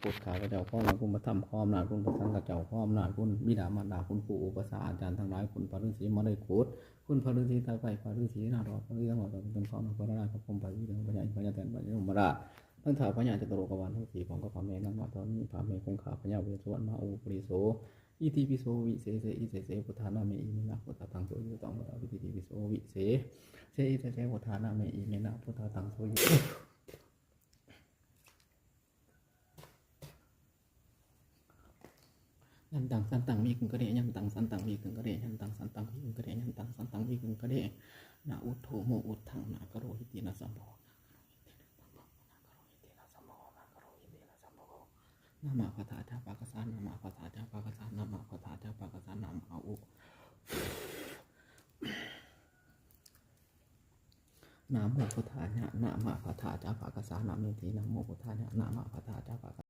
พุทธข้าพเจ้าขออำนาจคุณพระธรรมขออำนาจคุณพระสังฆเจ้าขออำนาจคุณบิดามารดาคุณครูอุปชฌาย์อาจารย์ทั้งหลายคุณพระฤาษีมาได้โคตคุณพระฤาษีตาไฟพระฤาษีนาฏพระฤาษีทั้งหมดเป็นของพระราชพระพรหมพระวิญญาณพระญาณพระญาณแทนพระญาณมราชทั้งท้าวพระญาณจตุโลกวาลทั้งสี่ของก็พระเมรุมาตอนนี้พระเมรุคงคาพระญาณเวสสุวรรณมาอุปริโสอิติปิโสวิเศษอิเศษพุทธานาเมอิมินาพุทธตังโสยุตังพุทธวิติปิโสวิเศษเสอิเศษพุทธานาเมอิมินาพุทธตังโสยุยันตังสันตังมีกึ่งกระเดยันตังสันตังมีกึ่งกระเดยันตังสันตังมีกึ่งกระเดยันตังสันตังมีกึ่งกระเดนาอุทโธโมอุทธังนากโรหิตินาสัมโภนามาพัทธาจาปากสานนามาพัทธาจาปากสานนามาพัทธาจาปากสานนามาอุนาโมพุทธายะนามาพัทธาจาปากสานนาเมตินาโมพุทธายะนามาพัทธาจาปาก